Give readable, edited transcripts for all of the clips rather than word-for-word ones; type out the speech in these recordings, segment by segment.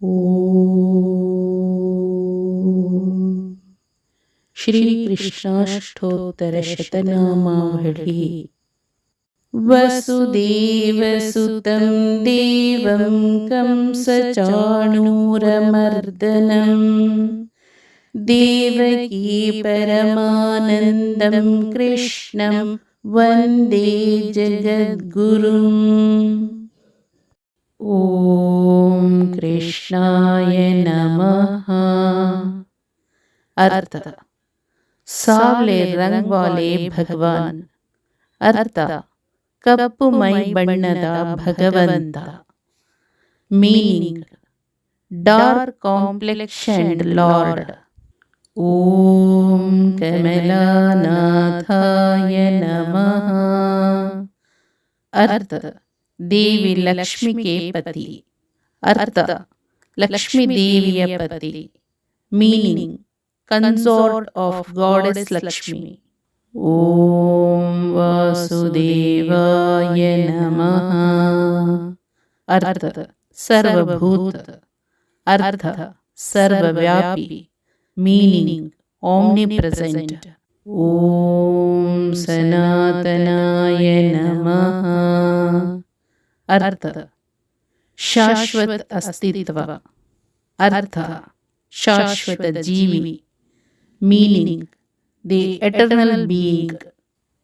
ಓಂ ಶ್ರೀ ಕೃಷ್ಣಾಷ್ಟೋತ್ತರಶತನಾಮಾವಳಿ. ವಸುದೇವಸುತಂ ದೇವಂ ಕಂಸಚಾಣೂರಮರ್ದನಂ ದೇವಕೀ ಪರಮಾನಂದಂ ಕೃಷ್ಣಂ ವಂದೇ ಜಗದ್ಗುರುಂ. ಓಂ ಕೃಷ್ಣಾಯ ನಮಃ. ಅರ್ಥ: ಸಾವ್ಲೆ ರಂಗ್ ವಾಲೆ ಭಗವಾನ್. ಅರ್ಥ: ಕಪ್ಪು ಮೈ ಬಣ್ಣದ ಭಗವಂತ. Meaning: dark complexioned lord. ಓಂ ಕಮಲಾನಾಥಾಯ ನಮಃ. ಅರ್ಥ: ದೇವಿ ಲಕ್ಷ್ಮಿ ಕೆ ಪತಿ. ಅರ್ಥ: ಲಕ್ಷ್ಮೀ ದೇವಿಯ ಪತಿ. Meaning: consort of goddess Lakshmi. ಓಂ ವಾಸುದೇವಾಯ ನಮಃ. ಅರ್ಥ: ಸರ್ವಭೂತ. ಅರ್ಥ: ಸರ್ವವ್ಯಾಪಿ. ಮೀನಿಂಗ್: ಆಮ್ನಿಪ್ರೆಸೆಂಟ್. ಓಂ ಸನಾತನಾಯ ನಮಃ. ಅರ್ಥ: ಶಾಶ್ವತ ಅಸ್ತಿತ್ವ. ಅರ್ಥ: ಶಾಶ್ವತ ಜೀವಿ. Meaning: the eternal being.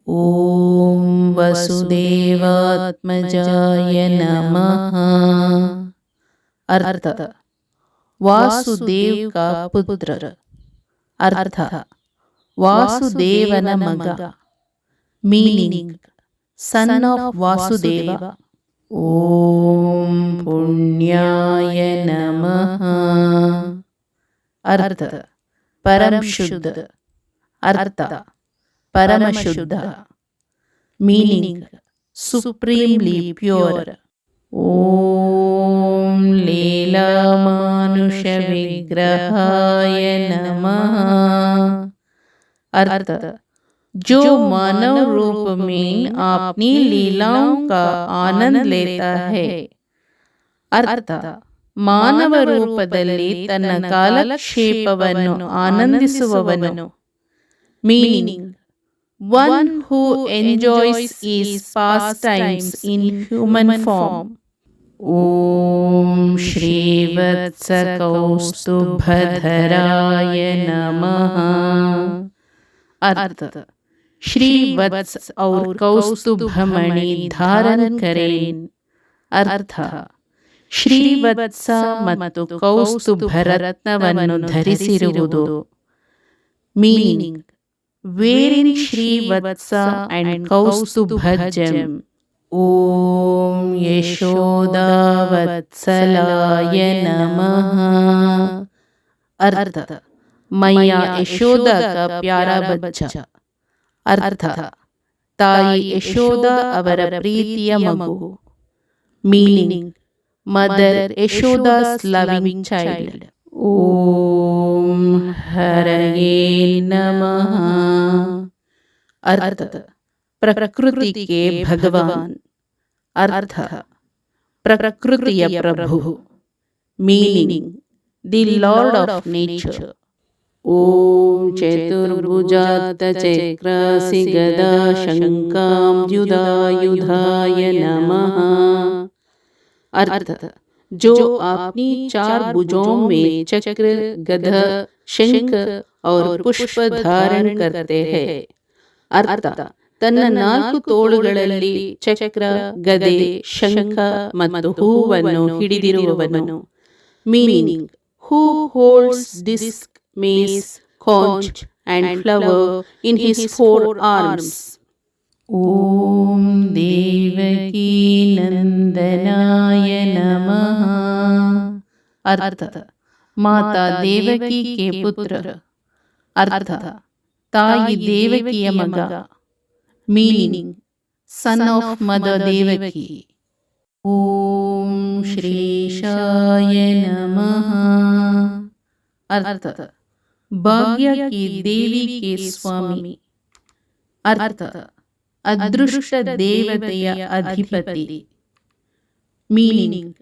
ಓಂ ವಸುದೇವಾತ್ಮಜಾಯ ನಮಃ. ಅರ್ಥ: ವಾಸುದೇವ್ ಕಾ ಪುತ್ರ. ಅರ್ಥ: ವಾಸುದೇವನ ಮಗ. Meaning: son of Vasudeva. ಓಂ ಪುಣ್ಯಾಯ ನಮಃ. ಅರ್ಥ: ಪರಂ ಶುದ್ಧ. ಅರ್ಥ: ಪರಮಶುದ್ಧ. Meaning: supremely pure. ಓಂ ಲೀಲಾಮಾನುಷ ವಿಗ್ರಹಾಯ ನಮಃ. अर्थ जो मानव रूप में अपनी लीलाओं का आनंद लेता है. अर्थ ಮಾನವ ರೂಪದಲ್ಲಿ ತನ್ನ ಕಾಲಕ್ಷೇಪವನ್ನು ಆನಂದಿಸುವವನು. Meaning: one who enjoys his pastimes in human form. ಓಂ ಶ್ರೀವತ್ಸ ಕೌಸ್ತುಭಧರಾಯ ನಮಃ. अर्थ श्री वत्स और कौस्तुभमणि धारण करें. अर्थ ಶ್ರೀವತ್ಸ ಮತ್ತು ಕೌಸ್ತುಭ ರತ್ನವನ್ನು ಧರಿಸಿರುವುದು. ಮೀನಿಂಗ್: ವೇರಿಂಗ್ ಶ್ರೀವತ್ಸ ಅಂಡ್ ಕೌಸ್ತುಭಜಂ. ಓಂ ಯಶೋದಾವತ್ಸಲಾಯ ನಮಃ. अर्थ मैया यशोदा का प्यारा बच्चा. अर्थ ताई यशोदा ಅವರ ಪ್ರೀತಿಯ ಮಗು. Meaning: mother Yashoda's loving child. ಓಂ ಹರಯೇ ನಮಃ. अर्थ ಪ್ರಕೃತಿ ಕೆ ಭಗವಾನ್. अर्थ ಪ್ರಕೃತಿಯ ಪ್ರಭು. Meaning: the lord of nature. ಓಂ ಚತುರ್ಭುಜಾತ ಚಕ್ರಾಸಿ ಗದಾ ಶಂಕಾಂಬ್ಯುಧಾಯುಧಾಯ ನಮಃ. अर्थ जो अपनी चार भुजों में चक्र, गदा, शंख और पुष्प धारण करते हैं. अर्थ ತನ್ನ ನಾಲ್ಕು ತೋಳುಗಳಲ್ಲಿ ಚಕ್ರ, ಗದೆ, ಶಂಖ ಮತ್ತು ಹೂವನ್ನು ಹಿಡಿದಿರುವವನು. Meaning: who holds disc, mace, conch and flower in his four arms. ಓಂ ದೇವಕೀ ನಂದನಾಯ ನಮಃ. अर्थ ಮಾತಾ ದೇವಕಿ ಕೆ ಪುತ್ರ. अर्थ ತಾಯಿ ದೇವಕಿಯ ಮಗ. Meaning: son of mother Devaki. ಓಂ ಶ್ರೀಶಾಯ ನಮಃ. अर्थ ಭಾಗ್ಯ ಕಿ ದೇವಿ ಕೆ ಸ್ವಾಮಿ. अर्थ ಅದೃಷ್ಟ ದೇವತೆಯ ಅಧಿಪತಿ. Meaning: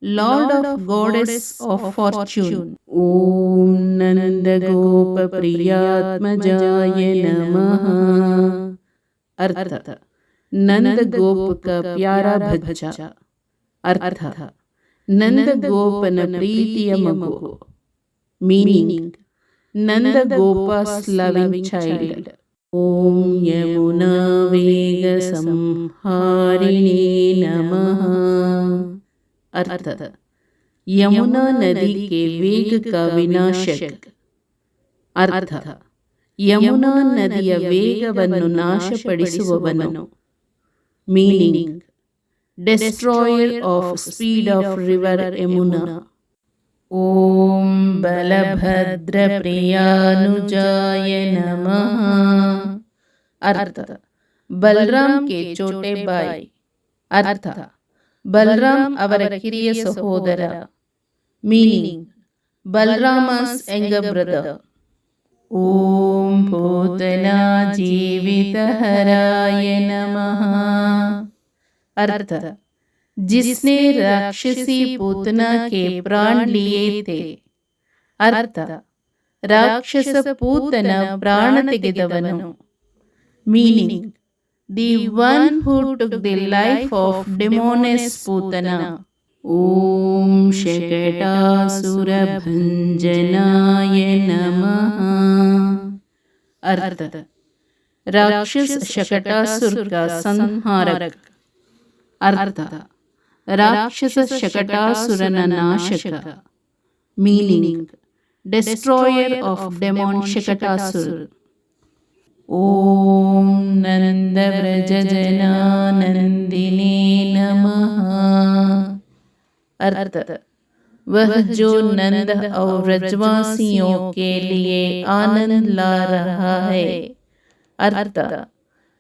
Lord of Goddess of Fortune. Om Nanda Gopa Priyatmajaya Namaha. अर्थ नंद गोप का प्यारा बच्चा. अर्थ नंद गोपन प्रीतिಯ ಮಗು. Meaning Nanda Gopa's loving child. Om Yamuna Vega Samharine Namaha. अर्थ यमुना नदी के वेग का विनाशक. अर्थ ಯಮುನಾ ನದಿಯ ವೇಗವನ್ನು ನಾಶಪಡಿಸುವವನು. Meaning destroyer of speed of river Yamuna. ಓಂ ಬಲಭದ್ರ ಪ್ರಿಯಾನುಜಾಯ ನಮಃ. अर्थ ಬಲರಾಮ್ ಕೆ ಚೋಟೆ ಬಾಯ್. अर्थ ಬಲರಾಮ್ ಅವರ ಕಿರಿಯ ಸಹೋದರ. Meaning Balarama's younger brother. ಓಂ ಪೂತನಾ जीवितहराय नमः. अर्थ जिसने राक्षसी पूतना के प्राण लिए थे. अर्थ ರಾಕ್ಷಸ ಪೂತನ ಪ್ರಾಣ ತೆಗೆದವನು. Meaning the one who took the life of demoness Putana. ಓಂ ಶಕಟಾಸುರ ಭಂಜನಾಯ ನಮಃ. अर्थ राक्षस शकटासुर का संहारक. अर्थ राक्षस शकटासुरನ ನಾಶಕ. Meaning destroyer of demon Shakatasura. ಓಂ ನಂದ ವ್ರಜ ಜನಾನಂದಿನೇ ನಮಃ. अर्थ वह जो नंद और व्रजवासियों के लिए आनंद ला रहा है. अर्थ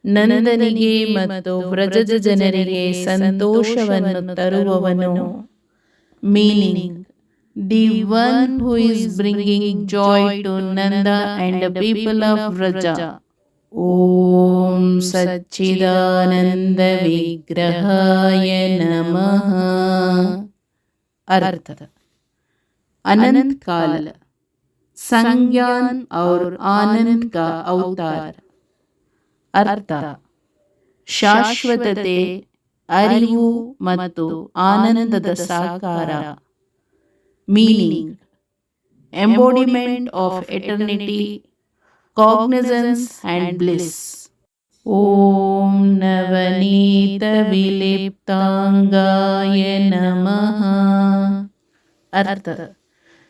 ನಂದನಿಗೆ ಮತ್ತು ವ್ರಜದ ಜನರಿಗೆ ಸಂತೋಷವನ್ನು ತರುವವನು. Meaning the one who is bringing joy to Nanda and people of Vraja. ಓಂ ಸಚ್ಚಿದಾನಂದ ವಿಗ್ರಹಾಯ ನಮಃ. अर्थ अनंत काल संज्ञान और आनंद का अवतार. अर्थ ಶಾಶ್ವತತೆ, ಅರಿವು ಮತ್ತು ಆನಂದದ ಸಾಕಾರ. Meaning embodiment of eternity, cognisance and bliss. ಓಂ ನವನೀತ ವಿಲಿಪ್ತಾಂಗಾಯ ನಮಃ. अर्थ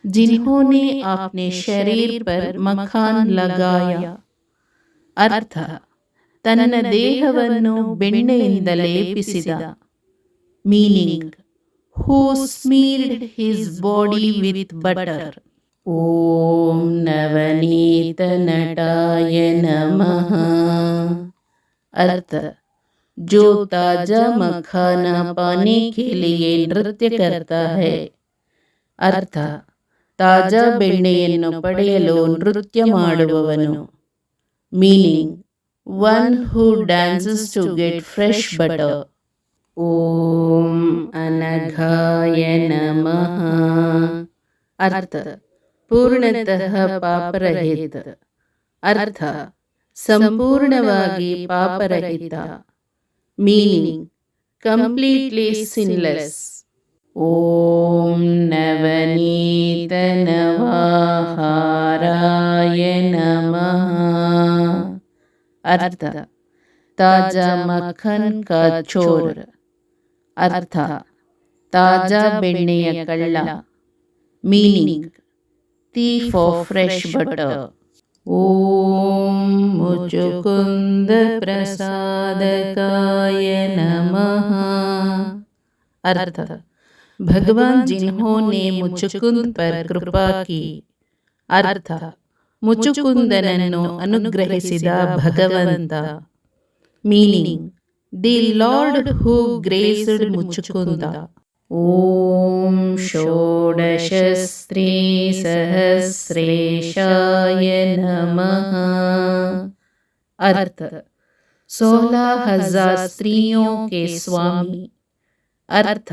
जिन्होंने अपने शरीर पर मखान लगाया. अर्थ ತನ್ನ ದೇಹವನ್ನು ಬೆಣ್ಣೆಯಿಂದ ಲೇಪಿಸಿದ. Meaning who smeared his body with butter. ಓಂ ನವನೀತ ನಟಾಯ ನಮಃ. अर्थ जो ताजा मखाना पाने के लिए नृत्य करता है. अर्थ ತಾಜಾ ಬೆಣ್ಣೆಯನ್ನು ಪಡೆಯಲು ನೃತ್ಯ ಮಾಡುವವನು. Meaning one who dances to get fresh butter. ಓಂ ಅನಘಾಯ ನಮಃ. अर्थ ಪೂರ್ಣತಃ ಪಾಪರಹಿತ. अर्थ ಸಂಪೂರ್ಣವಾಗಿ ಪಾಪರಹಿತ. Meaning completely sinless. ಓಂ ನವನೀತ ನವಾಹಾರಾಯ ನಮಃ. अर्थ ತಾಜಾ ಮಖನ್ ಕಾ ಚೋರ್. अर्थ ತಾಜಾ ಬೆಣ್ಣೆಯ ಕಳ್ಳ. Meaning thief of fresh butter. ಓಂ ಮುಚುಕುಂದ ಪ್ರಸಾದಕಾಯ ನಮಃ. अर्थ भगवान जिन्होंने मुचुकुंद पर कृपा की. अर्थ ಮುಚುಕುಂದನನ್ನು ಅನುಗ್ರಹಿಸಿದ ಭಗವಂತ. ಮೀನಿಂಗ್ ದಿ ಲಾರ್ಡ್ ಹೂ ಗ್ರೇಸ್ಡ್ ಮುಚುಕುಂದ. ಓಂ ಷೋಡಶ ಸ್ತ್ರೀ ಸಹಸ್ರೇಶಾಯ ನಮಃ. अर्थ 16,000 स्त्रियों के स्वामी. अर्थ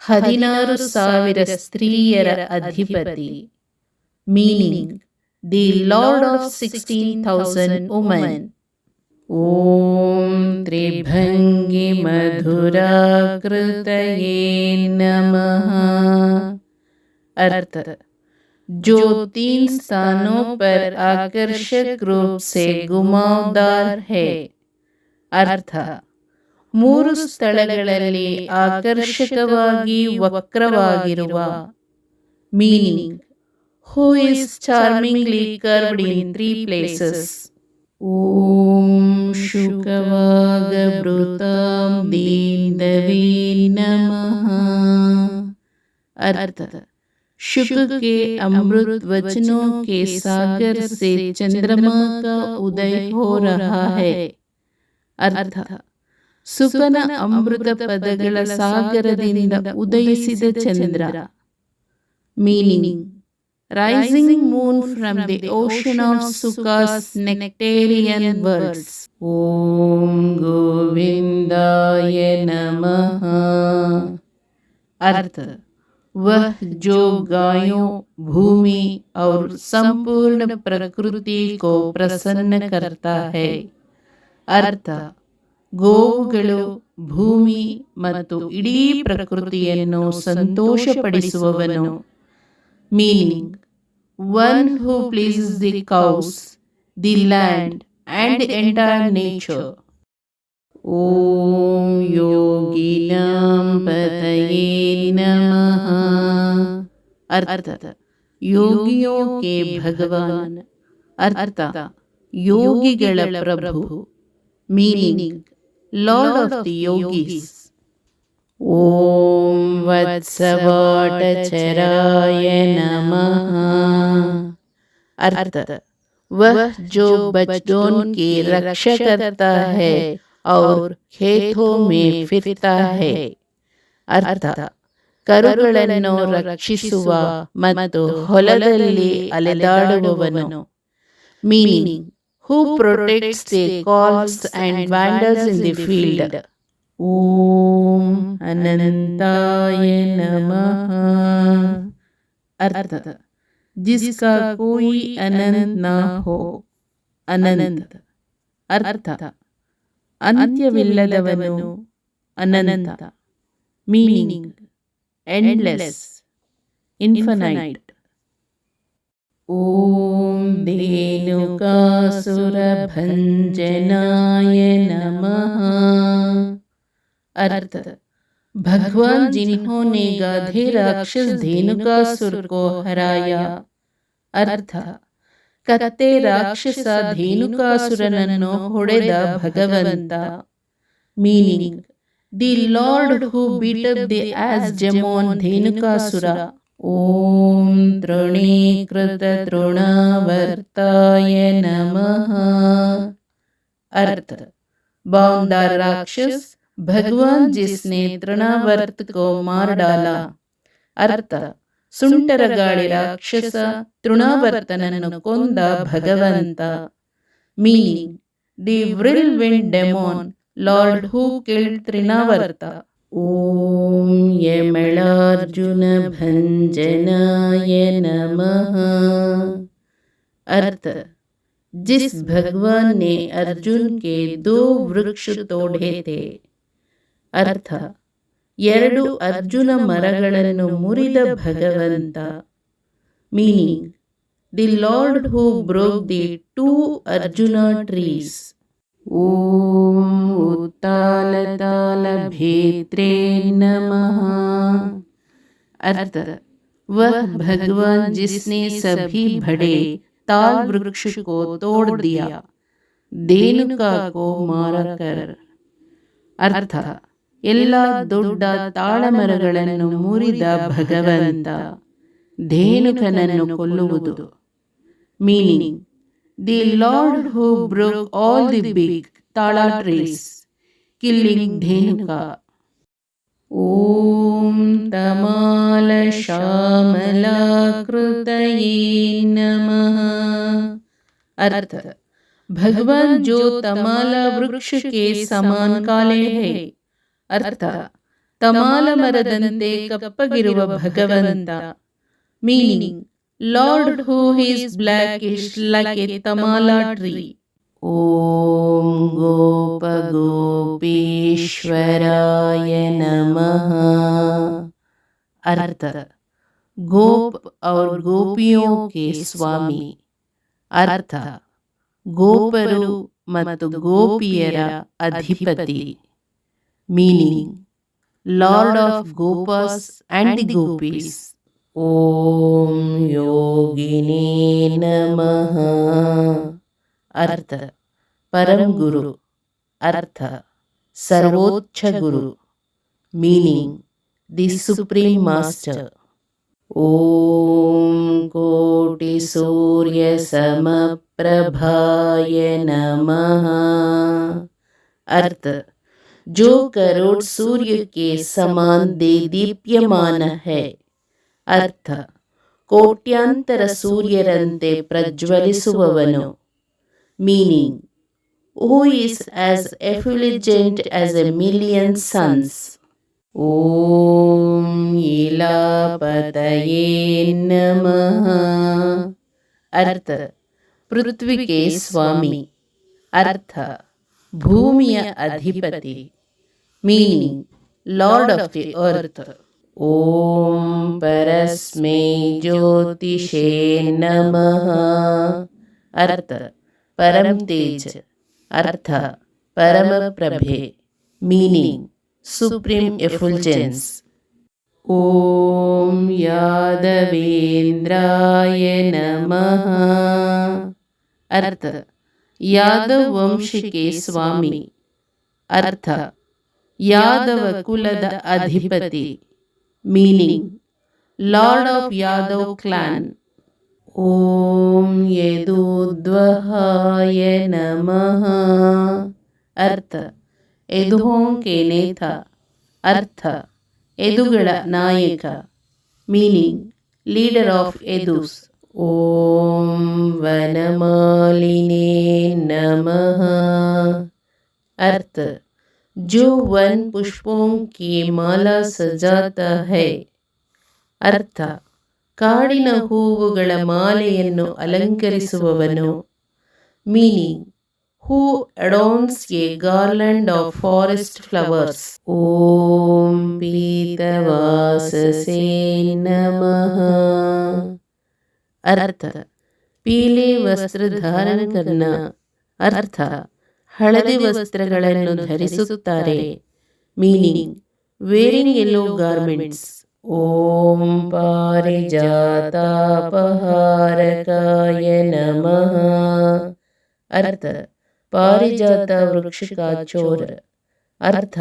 16,000 ಸ್ತ್ರೀಯರ ಅಧಿಪತಿ. Meaning the lord of 16,000 women. ಓಂ ತ್ರಿಭಂಗಿ ಮಧುರಾಕೃತಯೇ ನಮಃ. अर्थ जो 3 स्थानों पर आकर्षक रूप से घुमावदार है. अर्थ 3 ಸ್ಥಳಗಳಲ್ಲಿ ಆಕರ್ಷಕವಾಗಿ ವಕ್ರವಾಗಿರುವ. Meaning who is charmingly curved in 3 places. ಓಂ ಶುಕವಾಗಭೃತಾಂ ದೀನವೇ ನಮಃ. अर्थ शुक के अमृत वचनों के सागर से चंद्रमा का उदय हो रहा है. अर्थ ಸುಕನ ಅಮೃತ ಪದಗಳ ಸಾಗರದಿಂದ ಉದಯಿಸಿದ ಚಂದ್ರ. Meaning rising moon from the ocean of Shukas nectarean words. ಓಂ ಗೋವಿಂದಾಯ ನಮಃ. अर्थ वह जो गायों, भूमि और संपूर्ण प्रकृति को प्रसन्न करता है. अर्थ ಗೋವುಗಳು, ಭೂಮಿ ಮತ್ತು ಇಡೀ ಪ್ರಕೃತಿಯನ್ನು ಸಂತೋಷಪಡಿಸುವವನು. Meaning one who pleases the cows, the land and the entire nature. ಓಂ ಯೋಗಿನಾಂ ಪತಯೇ ನಮಃ. अर्थ ಯೋಗಿಯೋ ಕೆ ಭಗವಾನ್. अर्थ ಯೋಗಿಗಳ ಪ್ರಭು. Meaning lord of the yogis. ಓಂ ವತ್ಸವಾಟಚರಾಯ ನಮಃ. अर्थ वह जो बच्चों की रक्षा करता है और खेतों में फिरता है. अर्थ ಕರುಗಳನ್ನು ರಕ್ಷಿಸುವ ಮತ್ತು ಹೊಲದಲ್ಲಿ ಅಲೆದಾಡುವವನು. Meaning who protects the calves and wanders in the field. ಓಂ ಅನಂತಾಯ ನಮಃ. अर्थ जिसका कोई अनंत ना हो. अनंत अर्थ ಅಂತ್ಯವಿಲ್ಲದವನು, ಅನಂತ. Meaning endless, infinite. ಓಂ ಧೇನುಕಾಸುರಭಂಜನಾಯ ನಮಃ. अर्थ भगवान जिन्होंने गाधे राक्षस धेनुकासुर को हराया. अर्थ ಕತ್ತೆ ರಾಕ್ಷಸ ಧೇನುಕಾಸುರನನ್ನು ಹೊಡೆದ ಭಗವಂತ. Meaning the lord who beat up the ass demon Dhenukasura. ಓಂ ತೃಣೀಕೃತ ತೃಣಾವರ್ತಾಯ ನಮಃ. अर्थ बाउंडर राक्षस भगवान जिसने तृणावर्त को मार डाला. अर्थ ಸುಂಟರಗಾಳಿ ರಾಕ್ಷಸ ತೃಣಾವರ್ತನನ್ನು ಕೊಂದ ಭಗವಂತ. Meaning the whirlwind demon lord who killed Trinavarta. ಓಂ ಯಮಳಾರ್ಜುನ ಭಂಜನಾಯ ನಮಃ. अर्थ जिस भगवान ने अर्जुन के 2 वृक्ष तोड़े थे. अर्थ 2 ಅರ್ಜುನ ಮರಗಳನ್ನು ಮುರಿದ ಭಗವಂತ. Meaning the lord who broke the 2 Arjuna trees. ಓಂ ಉತ್ತಾಲತಾಲ ಭೇತ್ರೇ ನಮಃ. अर्थ वह भगवान जिसने सभी बड़े ताल वृक्ष को तोड़ दिया, धेनुका को मारकर. अर्थ ಎಲ್ಲ ದೊಡ್ಡ ತಾಳಮರಗಳನ್ನು ಮುರಿದ ಭಗವಂತ, ಧೇನುಕನನ್ನು ಕೊಲ್ಲುವುದು. Meaning the lord who broke all the big tala trees, killing Dhenuka. ಓಂ ತಮಾಲ ಶ್ಯಾಮಲಾಕೃತಯೇ ನಮಃ. अर्थ भगवान जो तमाला वृक्ष के समान काले है. अर्थ ತಮಾಲ ಮರದಂತೆ ಕಪ್ಪಗಿರುವ ಭಗವಂತ. Meaning, lord who is blackish like a tamala tree. ಓಂ ಗೋಪ ಗೋಪೀಶ್ವರಾಯ नमः। अर्थ, गोप और गोपियों के स्वामी। अर्थ, ಗೋಪರು ಮತ್ತು ಗೋಪಿಯರ ಅಧಿಪತಿ. Meaning, lord of gopas and the gopis. ಓಂ ಯೋಗಿನೇ ನಮಃ. अर्थ, परम गुरु. अर्थ, सर्वोच्च गुरु. Meaning, the supreme master. ओम कोटि सूर्य समप्रभाय नमः। अर्थ, जो करोड़ सूर्य के समान दीप्यमान है. अर्थ, ಕೋಟ್ಯಾಂತರ ಸೂರ್ಯರಂತೆ ಪ್ರಜ್ವಲಿಸುವವನು. Meaning, who is as effulgent as a million suns. Om Ilapataye Namaha. अर्थ, पृथ्वी के स्वामी. अर्थ, भूमिಯ ಅಧಿಪತಿ. Meaning, Lord of the earth. ओम परस्मै ज्योतिषे नमः. अर्थ, परम तेज. अर्थ, परम प्रभे. Meaning, supreme एफुल्जेंस. ओम यादवेंद्राय नमः. अर्थ, यादव वंश के स्वामी. अर्थ, यादव कुलद अधिपति. Meaning, lord of Yadava clan. ओम यदुद्वहाय नमः. अर्थ, यदुओं के नेता. अर्थ, यदुಗಳ ನಾಯಕ. Meaning, leader of Yadus. ओम वनमालिने नमः. अर्थ, जो वन पुष्पों की माला सजाता है. अर्थ, ಕಾಡಿನ ಹೂವುಗಳ ಮಾಲೆಯನ್ನು ಅಲಂಕರಿಸುವವನು. Meaning, who adorns a garland of forest flowers. ಓಂ ಪೀತವಾಸಸೇ ನಮಃ. अर्थ, पीले वस्त्र धारण करना. अर्थ, ಹಳದಿ ವಸ್ತ್ರಗಳನ್ನು ಧರಿಸುತ್ತಾರೆ. Meaning, wearing yellow garments. ಓಂ ಪಾರಿಜಾತಾಪಹಾರಕಾಯ ನಮಃ. अर्थ, ಪಾರಿಜಾತ ವೃಕ್ಷ ಕಾ ಚೋರ. अर्थ,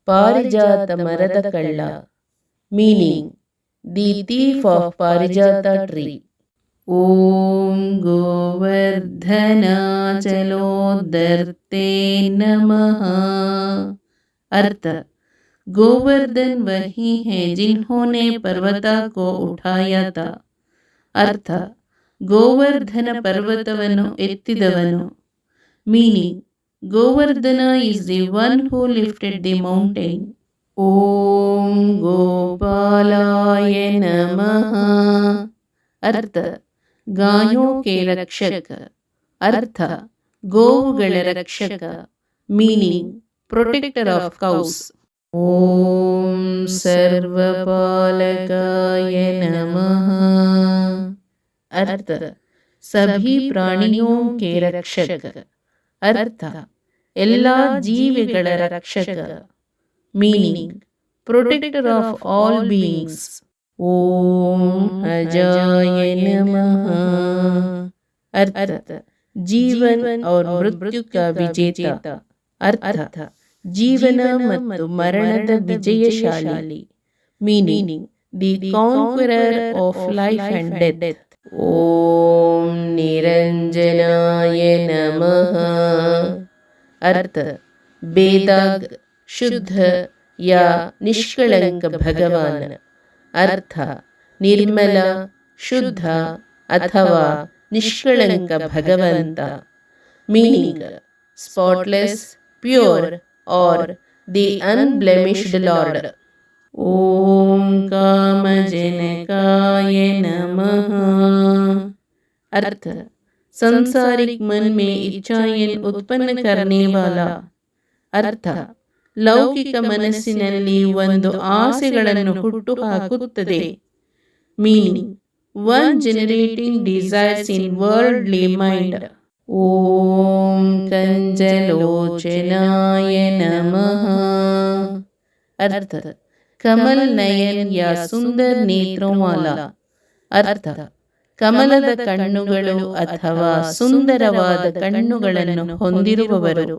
ಪಾರಿಜಾತ ಮರದ ಕಳ್ಳ. ಮೀನಿಂಗ್, ದಿ ಥೀಫ್ ಆಫ್ ಪಾರಿಜಾತ ಟ್ರೀ. ಓಂ ಗೋವರ್ಧನಾಚಲೋದರ್ತೆ ನಮಃ. अर्थ, गोवर्धन वही है जिन्होंने पर्वता को उठाया था. अर्थ, ಗೋವರ್ಧನ ಪರ್ವತವನ್ನು ಎತ್ತಿದವನು. Meaning, Govardhana is the one who lifted the mountain. ಓಂ ಗೋಪಾಲಾಯ ನಮಃ. अर्थ, गायों के रक्षक. अर्थ, ಗೋವುಗಳ ರಕ್ಷಕ. Meaning, protector of cows. ಓಂ ಸರ್ವಪಾಲಕಾಯ ನಮಃ. अर्थ, सभी प्राणियों के रक्षक. अर्थ, ಎಲ್ಲ ಜೀವಿಗಳ ರಕ್ಷಕ. Meaning, protector of all beings. ಓಂ अजाय नमः. अर्थ, जीवन और मृत्यु का विजेता. अर्थ, ಜೀವನ ಮತ್ತು ಮರಣದ ವಿಜಯಶಾಲಿ. Meaning, the conqueror of life and death. ಓಂ ನಿರಂಜನಾಯ ನಮಃ. अर्थ, बेदाग, शुद्ध या निष्कलंक भगवान. अर्थ, निर्मल, शुद्ध अथवा निष्कलंक भगवंत. मीनिंग, स्पॉटलेस, प्योर और द अनब्लेमिश्ड लॉर्ड. ಓಂ कामजनकाय नमः। अर्थ संसारिक मन में इच्छाएं उत्पन्न करने वाला। ಅರ್ಥ ಲೌಕಿಕ ಮನಸ್ಸಿನಲ್ಲಿ ಒಂದು ಆಸೆಗಳನ್ನು ಹುಟ್ಟು ಹಾಕುತ್ತದೆ. ಮೀನಿಂಗ್ ಒನ್ ಜನರೇಟಿಂಗ್ ಡಿಸೈರ್ಸ್ ಇನ್ ವರ್ಲ್ಡ್ಲಿ ಮೈಂಡ್. ಓಂ ಕಂಜಲೋಚನಾಯ ನಮಃ। अर्थ कमल नयन या सुंदर नेत्रों वाला। अर्थ ಕಮಲದ ಕಣ್ಣುಗಳು ಅಥವಾ ಸುಂದರವಾದ ಕಣ್ಣುಗಳನ್ನು ಹೊಂದಿರುವವರು.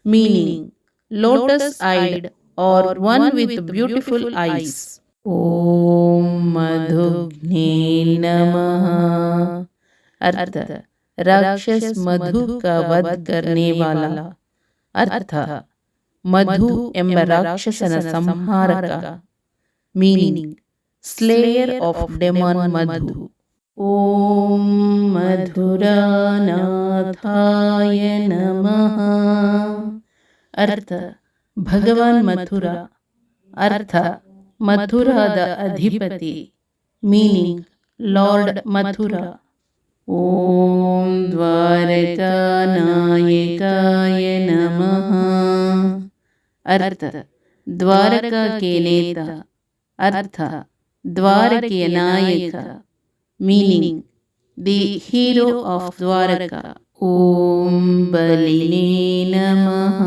Meaning lotus eyed or one with beautiful eyes. ಓಂ ಮಧುಘ್ನೇ ನಮಃ। अर्थ राक्षस मधु का वध करने वाला। अर्थ ಮಧು ಎಂಬ ರಾಕ್ಷಸನ ಸಂಹಾರಕ. Meaning slayer of demon Madhu. ಓಂ ಮಧುರಾನಾಥಾಯ ನಮಃ। अर्थ ಭಗವಾನ್ ಮಥುರ. अर्थ ಮಥುರಾದ ಅಧಿಪತಿ. Meaning lord Mathura. ಓಂ ದ್ವಾರಕಾನಾಯಕಾಯ ನಮಃ। अर्थ द्वारका के नेता। अर्थ द्वारಕೆಯ ನಾಯಕ. Meaning the hero of Dwarka. ಓಂ ಬಲಿನೇ ನಮಃ।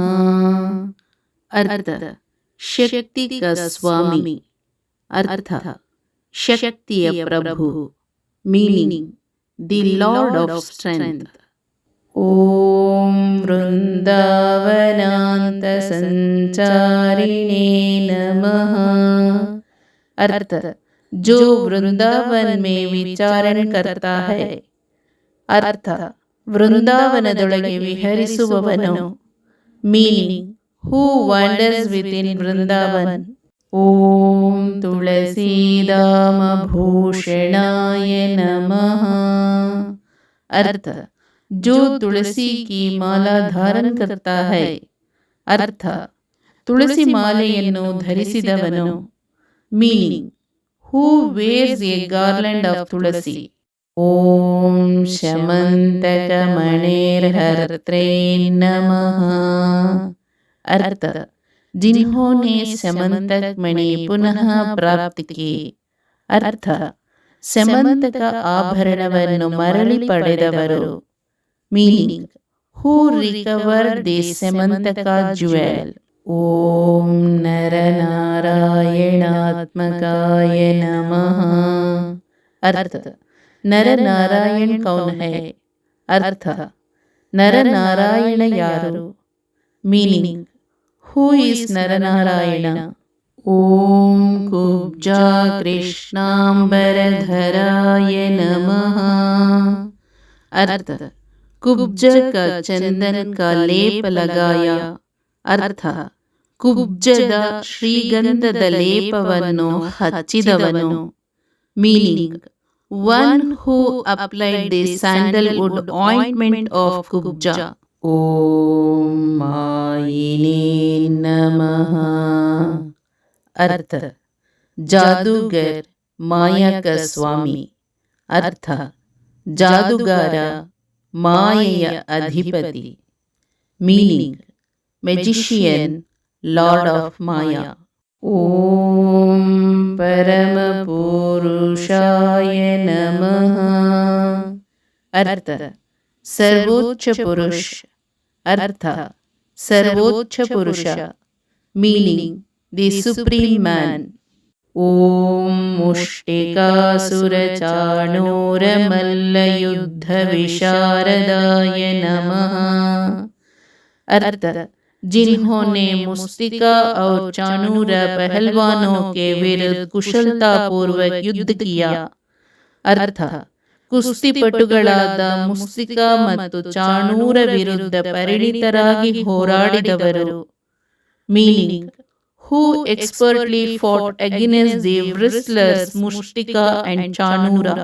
अर्थ ಶಕ್ತಿ का ಸ್ವಾಮಿ. अर्थ ಶಕ್ತಿಯ ಪ್ರಭು. Meaning the lord of strength. ಓಂ वृंदावनांत संचारिणे नमः। अर्थ जो वृंदावन में विचारण करता है. अर्थ ವೃಂದಾವನದೊಳಗೆ ವಿಹರಿಸುವವನು. Meaning who wanders with in Vrindavan. ಓಂ ತುಳಸೀದಾಮ ಭೂಷಣಾಯ ನಮಃ। अर्थ जो तुलसी की माला धारण करता है. अर्थ ತುಳಸಿ ಮಾಲೆಯನ್ನು ಧರಿಸಿದವನು. Meaning who wears a garland of tulsi. ಓಂ ಶಮಂತಕ ಮಣೇರ್ಹರ್ತ್ರೇ ನಮಃ। अर्थ जिन्होंने समंतक मणि पुनः प्राप्त की. अर्थ ಸಮಂತಕ ಆಭರಣವನ್ನು ಮರಳಿ ಪಡೆದವರು. Meaning who recover the Samantaka jewel. ಓಂ ನರನಾರಾಯಣಾತ್ಮಕಾಯ ನಮಃ। अर्थ ನರನಾರಾಯಣ ಕೌನ್ ಹೈ. अर्थ ನರನಾರಾಯಣ ಯಾರು. Meaning who is Naranarayana. ಓಂ ಕುಬ್ಜಾ ಕೃಷ್ಣಾಂಬರಧರಾಯ ನಮಃ। अर्थ कुब्ज का चंदन का लेप लगाया. अर्थ ಕುಬ್ಜದ ಶ್ರೀಗಂಧದ ಲೇಪವನ್ನು ಹಚ್ಚಿದವನು. Meaning one who applied the sandalwood ointment of Kubja. ಓಂ ಮಾಯಿನೇ ನಮಃ। अर्थ जादूगर माया का स्वामी. अर्थ ಜಾದುಗಾರ ಮಾಯೆಯ ಅಧಿಪತಿ. Meaning magician lord of maya. ಓಂ ಪರಮ ಪುರುಷಾಯ ನಮಃ। अर्थ सर्वोच्च पुरुष. अर्थ सर्वोच्च पुरुष. Meaning the supreme man. ಓಂ ಮುಷ್ಟಿಕಾಸುರಚಾಣೂರಮಲ್ಲಯುದ್ಧ विशारदाय नमः। अर्थ जिन्होंने मुस्तिका और चाणूर पहलवानों के विरुद्ध कुशलता पूर्वक युद्ध किया. अर्थ ಕುಸ್ತಿಪಟುಗಳಾದ ಮುಸ್ತಿಕಾ ಮತ್ತು ಚಾಣೂರ ವಿರುದ್ಧ ಪರಿಣಿತರಾಗಿ ಹೋರಾಡಿದವರು. Meaning who expertly fought against the wrestlers Mushtika and Chanura.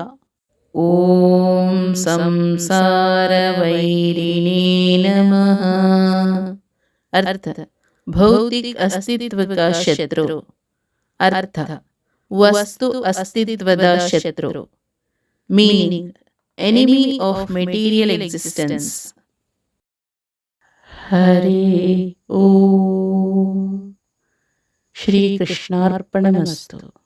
Om Samsara Vairine Namaha। अर्थ भौतिक अस्तित्व का शत्रु. ಅರ್ಥ ವಸ್ತು ಅಸ್ತಿತ್ವದ ಶತ್ರು. Meaning enemy of material existence. ಹರೇ ಓಂ. ಶ್ರೀಕೃಷ್ಣಾರ್ಪಣಮಸ್ತು.